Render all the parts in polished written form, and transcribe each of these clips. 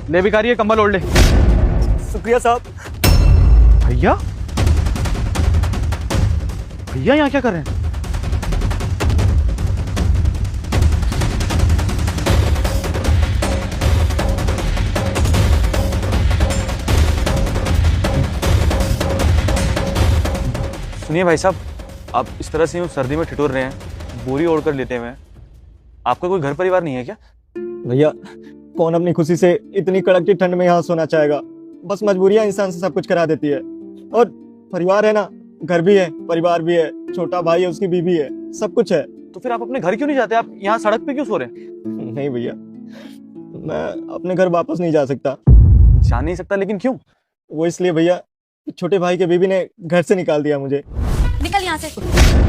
ले भिखारी, ये कंबल ओढ़ ले। शुक्रिया साहब। भैया, भैया यहाँ क्या कर रहे हैं? सुनिए भाई साहब, आप इस तरह से यूं सर्दी में ठिठुर रहे हैं, बोरी ओढ़ कर लेटे हुए हैं। आपका कोई घर परिवार नहीं है क्या? भैया, कौन अपनी खुशी से इतनी कड़कती ठंड में यहाँ सोना चाहेगा। बस मजबूरियां इंसान से सब कुछ करा देती है। और परिवार है ना, घर भी है, परिवार भी है, छोटा भाई है, उसकी बीवी है, सब कुछ है। तो फिर आप अपने घर क्यों नहीं जाते? आप यहाँ सड़क पे क्यों सो रहे हैं? नहीं भैया, मैं अपने घर वापस नहीं जा सकता। जा नहीं सकता, लेकिन क्यों? वो इसलिए भैया, छोटे भाई के बीवी ने घर से निकाल दिया मुझे। निकल यहाँ से।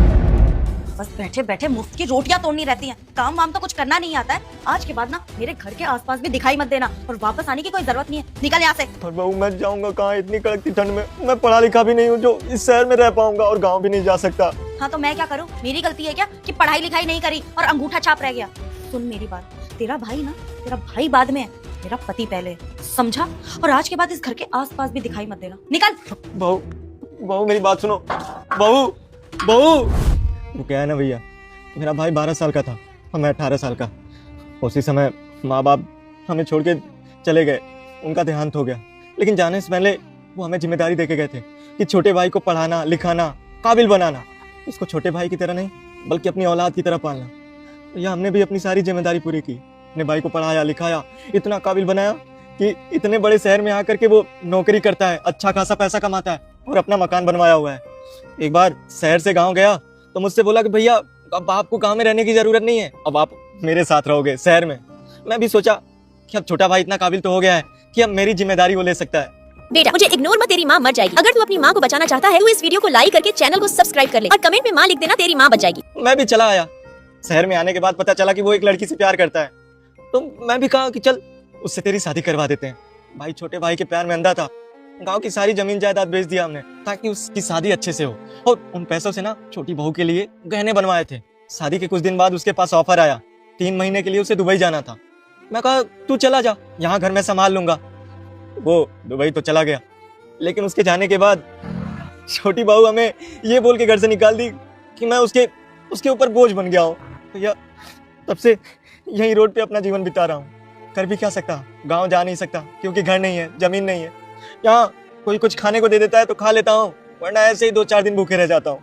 बस बैठे बैठे मुफ्त की रोटियां तोड़नी रहती हैं। काम वाम तो कुछ करना नहीं आता है। आज के बाद ना मेरे घर के आसपास भी दिखाई मत देना, और वापस आने की कोई जरूरत नहीं है। निकल यहाँ से। पर बहू, मैं जाऊंगा कहाँ इतनी कड़कती ठंड में? मैं पढ़ा लिखा भी नहीं हूँ जो इस शहर में रह पाऊंगा, और गाँव भी नहीं जा सकता। हाँ तो मैं क्या करूँ? मेरी गलती है क्या कि पढ़ाई लिखाई नहीं करी और अंगूठा छाप रह गया? सुन मेरी बात, तेरा भाई ना, तेरा भाई बाद में है, तेरा पति पहले, समझा? और आज के बाद इस घर के आसपास भी दिखाई मत देना। निकल। बहू, बहू मेरी बात सुनो। बहू, बहू। वो क्या है ना भैया, मेरा भाई 12 साल का था और मैं 18 साल का। उसी समय माँ बाप हमें छोड़ के चले गए, उनका देहांत हो गया। लेकिन जाने से पहले वो हमें जिम्मेदारी देके गए थे कि छोटे भाई को पढ़ाना, लिखाना, काबिल बनाना। इसको छोटे भाई की तरह नहीं, बल्कि अपनी औलाद की तरह पालना। तो यह हमने भी अपनी सारी जिम्मेदारी पूरी की। अपने भाई को पढ़ाया, लिखाया, इतना काबिल बनाया कि इतने बड़े शहर में आकर के वो नौकरी करता है, अच्छा खासा पैसा कमाता है और अपना मकान बनवाया हुआ है। एक बार शहर से गांव गया तो मुझसे बोला कि भैया, अब आपको गांव में रहने की जरूरत नहीं है, अब आप मेरे साथ रहोगे शहर में। मैं भी सोचा कि अब छोटा भाई इतना काबिल तो हो गया है कि अब मेरी जिम्मेदारी वो ले सकता है। बेटा, मुझे इग्नोर मत, तेरी माँ मर जाएगी। अगर तू अपनी माँ को बचाना चाहता है तो इस वीडियो को लाइक करके चैनल को सब्सक्राइब कर ले और कमेंट में माँ लिख देना, तेरी माँ बच जाएगी। मैं भी चला आया। शहर में आने के बाद पता चला कि वो एक लड़की से प्यार करता है। तो मैं भी कहा कि चल उससे तेरी शादी करवा देते हैं। भाई छोटे भाई के प्यार में अंधा था। गांव की सारी जमीन जायदाद बेच दिया हमने ताकि उसकी शादी अच्छे से हो, और उन पैसों से ना छोटी बहू के लिए गहने बनवाए थे। शादी के कुछ दिन बाद उसके पास ऑफर आया, 3 महीने के लिए उसे दुबई जाना था। मैं कहा तू चला जा, यहाँ घर मैं संभाल लूंगा। वो दुबई तो चला गया, लेकिन उसके जाने के बाद छोटी बहू हमें ये बोल के घर से निकाल दी कि मैं उसके ऊपर बोझ बन गया हूँ। भैया, तब से यही रोड पे अपना जीवन बिता रहा हूँ। कर भी क्या सकता, गांव जा नहीं सकता क्योंकि घर नहीं है, जमीन नहीं है। यहाँ कोई कुछ खाने को दे देता है तो खा लेता हूँ, वरना ऐसे ही 2-4 दिन भूखे रह जाता हूँ।